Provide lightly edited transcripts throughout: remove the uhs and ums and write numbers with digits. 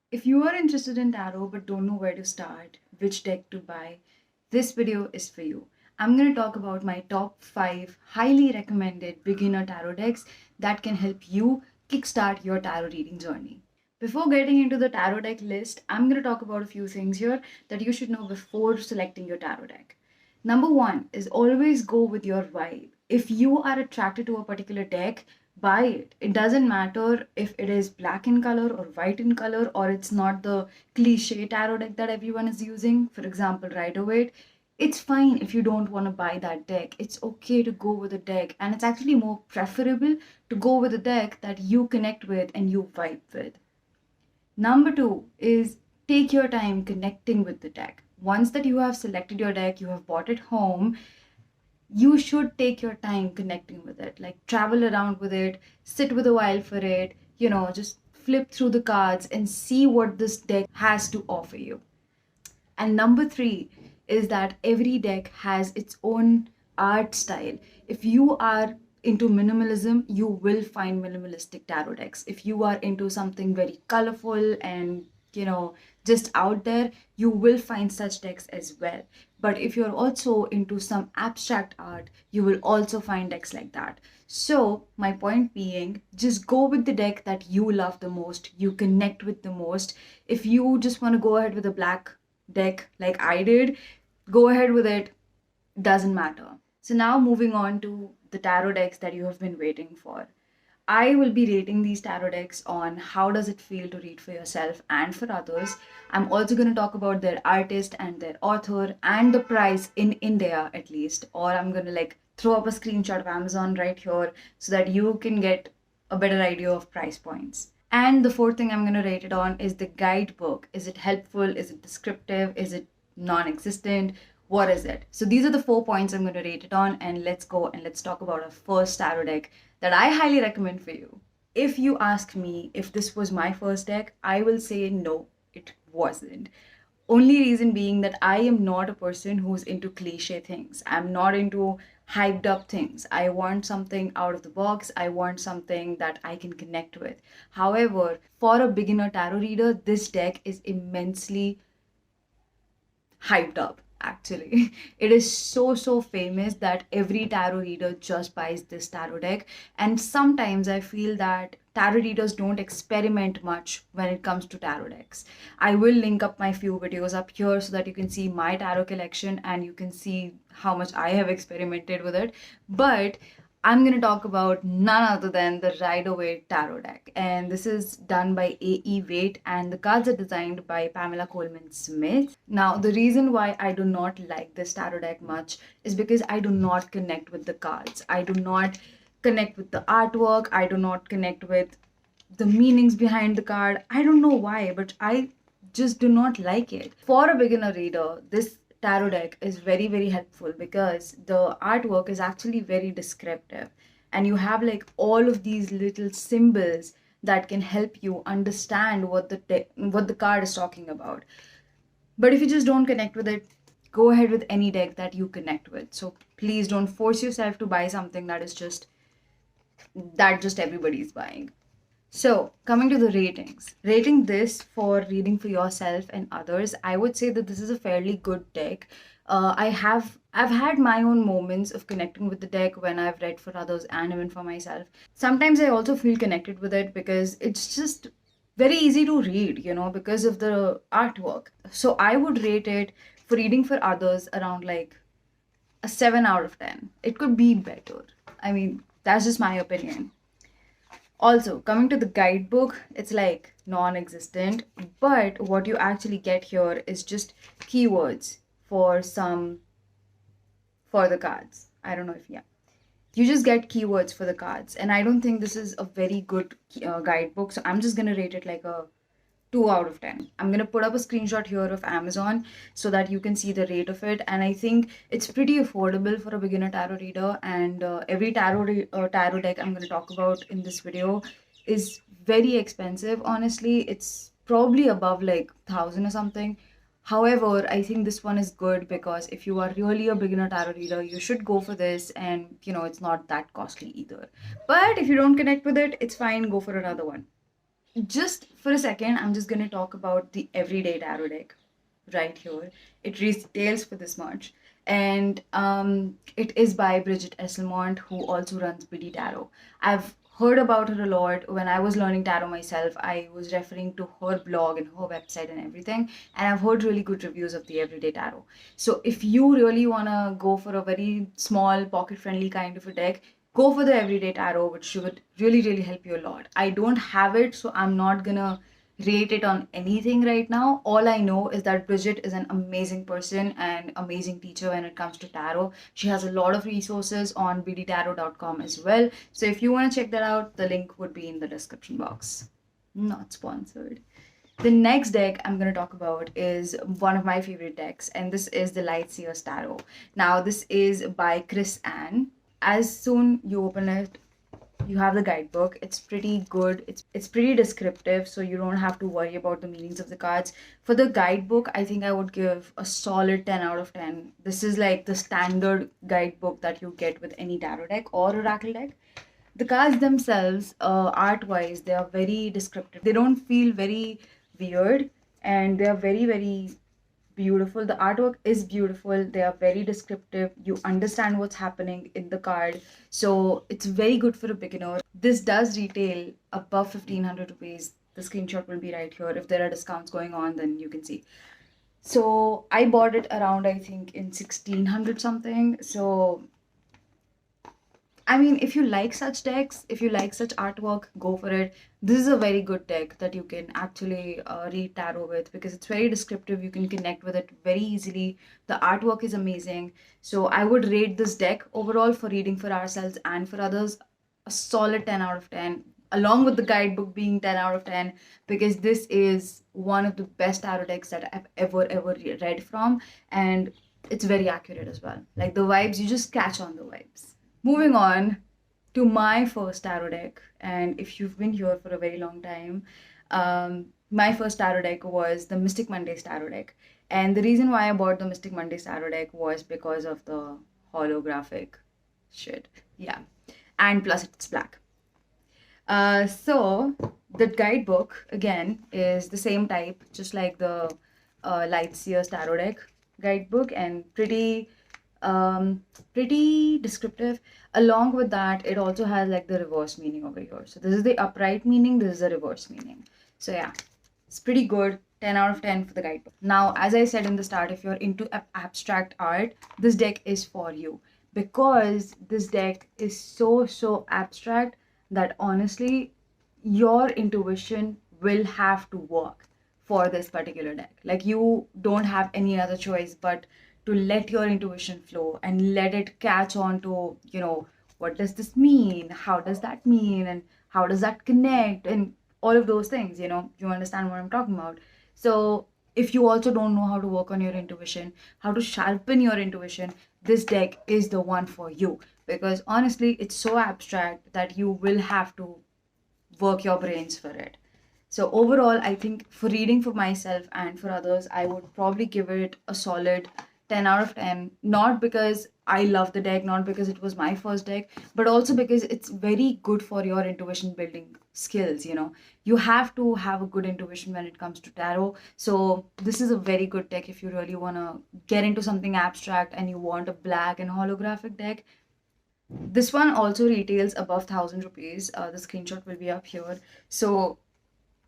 If you are interested in tarot but don't know where to start, which deck to buy, this video is for you. I'm going to talk about my top 5 highly recommended beginner tarot decks that can help you kickstart your tarot reading journey. Before getting into the tarot deck list, I'm going to talk about a few things here that you should know before selecting your tarot deck. Number one is always go with your vibe. If you are attracted to a particular deck, buy it. It doesn't matter if it is black in color or white in color, or it's not the cliche tarot deck that everyone is using. For example, Rider-Waite. It's fine if you don't want to buy that deck. It's okay to go with a deck, and it's actually more preferable to go with a deck that you connect with and you vibe with. Number two is take your time connecting with the deck. Once that you have selected your deck, you have bought it home, you should take your time connecting with it. Like travel around with it, sit with a while for it, just flip through the cards and see what this deck has to offer you. And number three is that every deck has its own art style. If you are into minimalism, you will find minimalistic tarot decks. If you are into something very colorful and just out there, you will find such decks as well. But if you're also into some abstract art, you will also find decks like that. So my point being, just go with the deck that you love the most, you connect with the most. If you just want to go ahead with a black deck like I did, go ahead with it. Doesn't matter. So now moving on to the tarot decks that you have been waiting for. I will be rating these tarot decks on how does it feel to read for yourself and for others. I'm also going to talk about their artist and their author and the price in India at least. Or I'm going to throw up a screenshot of Amazon right here so that you can get a better idea of price points. And the fourth thing I'm going to rate it on is the guidebook. Is it helpful? Is it descriptive? Is it non-existent? What is it? So these are the 4 points I'm going to rate it on, and let's go and let's talk about our first tarot deck that I highly recommend for you. If you ask me if this was my first deck, I will say no, it wasn't. Only reason being that I am not a person who's into cliche things. I'm not into hyped up things. I want something out of the box. I want something that I can connect with. However, for a beginner tarot reader, this deck is immensely hyped up. Actually, it is so famous that every tarot reader just buys this tarot deck. And sometimes I feel that tarot readers don't experiment much when it comes to tarot decks. I will link up my few videos up here so that you can see my tarot collection and you can see how much I have experimented with it. But I'm going to talk about none other than the Rider-Waite tarot deck. And this is done by A.E. Waite, and the cards are designed by Pamela Coleman Smith. Now, the reason why I do not like this tarot deck much is because I do not connect with the cards. I do not connect with the artwork. I do not connect with the meanings behind the card. I don't know why, but I just do not like it. For a beginner reader, this tarot deck is very helpful because the artwork is actually very descriptive, and you have all of these little symbols that can help you understand what the card is talking about. But if you just don't connect with it, go ahead with any deck that you connect with. So please don't force yourself to buy something that just everybody's buying. So, coming to the ratings, rating this for reading for yourself and others, I would say that this is a fairly good deck. I've had my own moments of connecting with the deck when I've read for others and even for myself. Sometimes I also feel connected with it because it's just very easy to read, because of the artwork. So I would rate it for reading for others around a 7 out of 10. It could be better. I mean, that's just my opinion. Also, coming to the guidebook, it's non-existent, but what you actually get here is just keywords for the cards. I don't know if, yeah. You just get keywords for the cards, and I don't think this is a very good guidebook, so I'm just going to rate it like a 2 out of 10. I'm going to put up a screenshot here of Amazon so that you can see the rate of it. And I think it's pretty affordable for a beginner tarot reader. And every tarot deck I'm going to talk about in this video is very expensive. Honestly, it's probably above 1,000 or something. However, I think this one is good because if you are really a beginner tarot reader, you should go for this, and it's not that costly either. But if you don't connect with it, it's fine. Go for another one. just for a second, I'm just going to talk about the everyday tarot deck right here. It retails for this much. And it is by Bridget Esselmont, who also runs BD Tarot. I've heard about her a lot. When I was learning tarot myself, I was referring to her blog and her website and everything. And I've heard really good reviews of the everyday tarot. So if you really want to go for a very small, pocket-friendly kind of a deck, go for the everyday tarot, which would really, really help you a lot. I don't have it, so I'm not gonna rate it on anything right now. All I know is that Bridget is an amazing person and amazing teacher when it comes to tarot. She has a lot of resources on bdtarot.com as well. So if you want to check that out, the link would be in the description box. Not sponsored. The next deck I'm going to talk about is one of my favorite decks, and this is the Lightseer's Tarot. Now, this is by Chris Ann. As soon you open it, you have the guidebook. It's pretty good. It's pretty descriptive, so you don't have to worry about the meanings of the cards. For the guidebook, I think I would give a solid 10 out of 10. This is like the standard guidebook that you get with any tarot deck or oracle deck. The cards themselves, art-wise, they are very descriptive. They don't feel very weird, and they are very, very beautiful. The artwork is beautiful. They are very descriptive. You understand what's happening in the card. So it's very good for a beginner. This does retail above 1500 rupees. The screenshot will be right here. If there are discounts going on, then you can see. So I bought it around, I think, in 1600 something. So I mean, if you like such decks, if you like such artwork, go for it. This is a very good deck that you can actually read tarot with, because it's very descriptive. You can connect with it very easily. The artwork is amazing. So I would rate this deck overall, for reading for ourselves and for others, a solid 10 out of 10, along with the guidebook being 10 out of 10, because this is one of the best tarot decks that I've ever read from. And it's very accurate as well. Like the vibes, you just catch on the vibes. Moving on to my first tarot deck, and if you've been here for a very long time, my first tarot deck was the Mystic Mondays tarot deck. And the reason why I bought the Mystic Mondays tarot deck was because of the holographic shit. Yeah. And plus it's black. So the guidebook, again, is the same type, just like the Lightseer's tarot deck guidebook, and pretty descriptive. Along with that, it also has like the reverse meaning over here. So this is the upright meaning, this is the reverse meaning. So yeah, it's pretty good. 10 out of 10 for the guidebook. Now, as I said in the start, if you're into abstract art, this deck is for you, because this deck is so abstract that honestly your intuition will have to work for this particular deck. Like, you don't have any other choice but to let your intuition flow and let it catch on to, what does this mean? How does that mean? And how does that connect? And all of those things, you understand what I'm talking about. So if you also don't know how to work on your intuition, how to sharpen your intuition, this deck is the one for you, because honestly, it's so abstract that you will have to work your brains for it. So overall, I think for reading for myself and for others, I would probably give it a solid 10 out of 10, not because I love the deck, not because it was my first deck, but also because it's very good for your intuition building skills. You have to have a good intuition when it comes to tarot. So this is a very good deck if you really want to get into something abstract and you want a black and holographic deck. This one also retails above 1000 rupees. The screenshot will be up here. So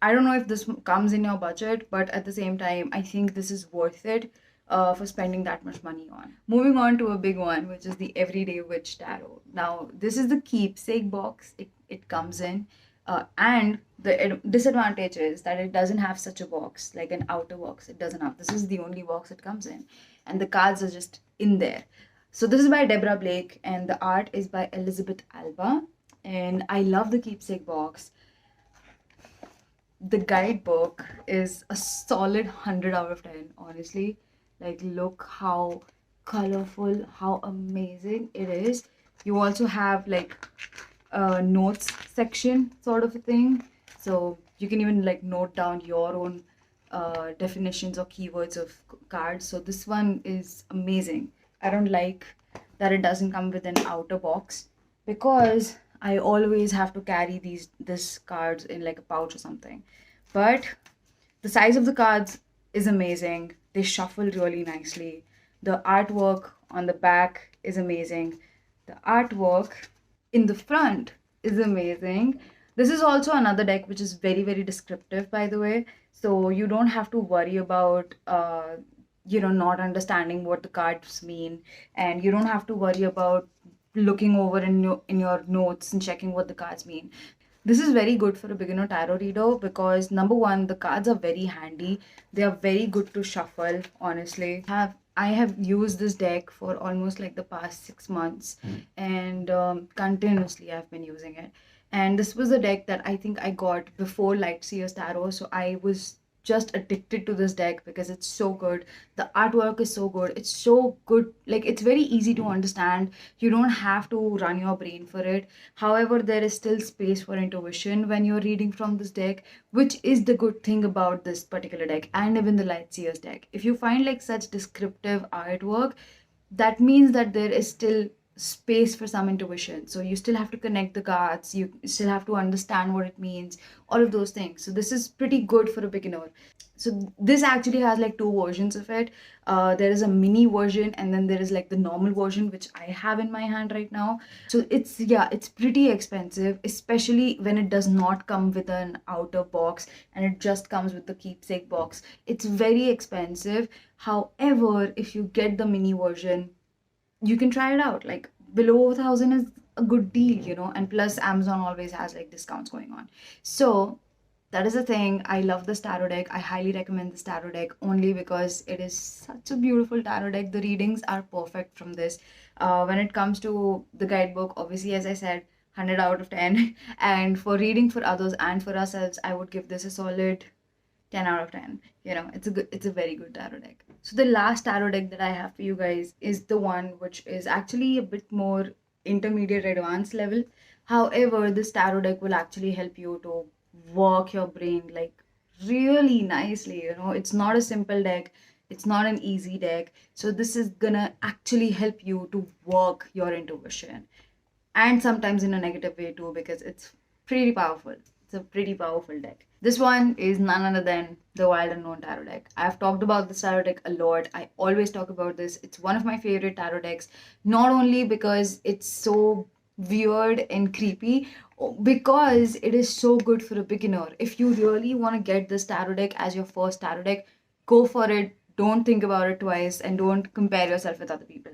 I don't know if this comes in your budget, but at the same time, I think this is worth it for spending that much money on. Moving on to a big one, which is the Everyday Witch Tarot. Now, this is the keepsake box it comes in. And the disadvantage is that it doesn't have such a box, like an outer box. It doesn't have. This is the only box it comes in. And the cards are just in there. So this is by Deborah Blake, and the art is by Elizabeth Alba. And I love the keepsake box. The guidebook is a solid 100 out of 10, honestly. Like, look how colorful, how amazing it is. You also have like a notes section sort of a thing. So you can even like note down your own definitions or keywords of cards. So this one is amazing. I don't like that it doesn't come with an outer box, because I always have to carry this cards in like a pouch or something. But the size of the cards is amazing. They shuffle really nicely. The artwork on the back is amazing. The artwork in the front is amazing. This is also another deck which is very, very descriptive, by the way. So you don't have to worry about not understanding what the cards mean, and you don't have to worry about looking over in your notes and checking what the cards mean. This is very good for a beginner tarot reader because number one, the cards are very handy. They are very good to shuffle, honestly. I have used this deck for almost like the past 6 months, and continuously I've been using it. And this was a deck that I think I got before Light Seers Tarot, so I was just addicted to this deck because it's so good. The artwork is so good. It's so good. Like, it's very easy to understand. You don't have to run your brain for it. However, there is still space for intuition when you're reading from this deck, which is the good thing about this particular deck and even the Light Seers deck. If you find like such descriptive artwork, that means that there is still space for some intuition. So you still have to connect the cards, you still have to understand what it means, all of those things. So this is pretty good for a beginner. So this actually has like two versions of it. There is a mini version, and then there is like the normal version, which I have in my hand right now. So it's pretty expensive, especially when it does not come with an outer box and it just comes with the keepsake box. It's very expensive. However, if you get the mini version, you can try it out. Like, below 1,000 is a good deal. And plus Amazon always has like discounts going on. So that is the thing. I love this tarot deck. I highly recommend this tarot deck only because it is such a beautiful tarot deck. The readings are perfect from this. When it comes to the guidebook, obviously, as I said, 100 out of 10. And for reading for others and for ourselves, I would give this a solid 10 out of 10. It's a very good tarot deck. So the last tarot deck that I have for you guys is the one which is actually a bit more intermediate advanced level. However, this tarot deck will actually help you to work your brain like really nicely. It's not a simple deck. It's not an easy deck. So this is gonna actually help you to work your intuition, and sometimes in a negative way too, because it's pretty powerful. It's a pretty powerful deck. This one is none other than the Wild Unknown Tarot deck. I've talked about this tarot deck a lot. I always talk about this. It's one of my favorite tarot decks, not only because it's so weird and creepy, because it is so good for a beginner. If you really want to get this tarot deck as your first tarot deck, go for it. Don't think about it twice, and don't compare yourself with other people.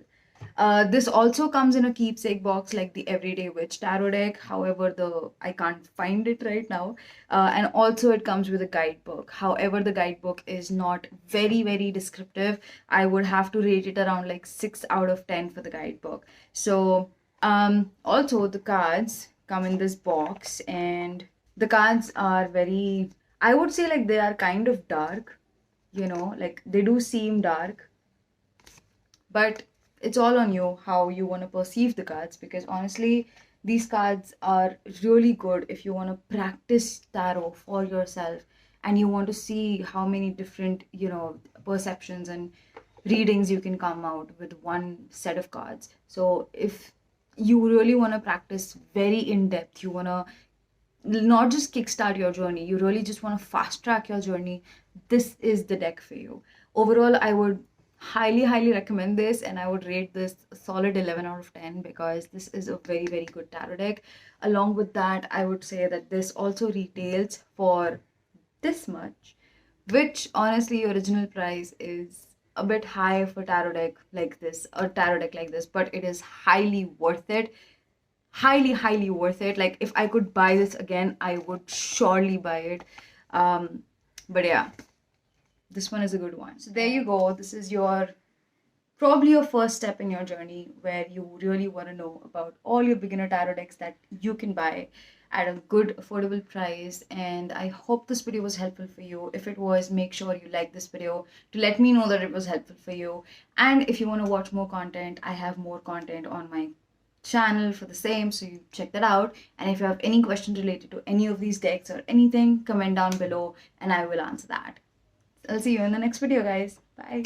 This also comes in a keepsake box like the Everyday Witch tarot deck. However, I can't find it right now. And also it comes with a guidebook. However, the guidebook is not very, very descriptive. I would have to rate it around like 6 out of 10 for the guidebook. So also the cards come in this box, and the cards are very, I would say, like, they are kind of dark, like they do seem dark, but it's all on you how you want to perceive the cards, because honestly, these cards are really good if you want to practice tarot for yourself and you want to see how many different, perceptions and readings you can come out with one set of cards. So if you really want to practice very in depth, you want to not just kickstart your journey, you really just want to fast track your journey, this is the deck for you. Overall, I would highly recommend this, and I would rate this a solid 11 out of 10 because this is a very, very good tarot deck. Along with that, I would say that this also retails for this much, which honestly original price is a bit high for tarot deck like this, or tarot deck like this, but it is highly worth it. Highly worth it. Like, if I could buy this again, I would surely buy it. But yeah, this one is a good one. So there you go. This is probably your first step in your journey, where you really want to know about all your beginner tarot decks that you can buy at a good affordable price. And I hope this video was helpful for you. If it was, make sure you like this video to let me know that it was helpful for you. And if you want to watch more content, I have more content on my channel for the same, so you check that out. And if you have any questions related to any of these decks or anything, comment down below and I will answer that. I'll see you in the next video, guys. Bye.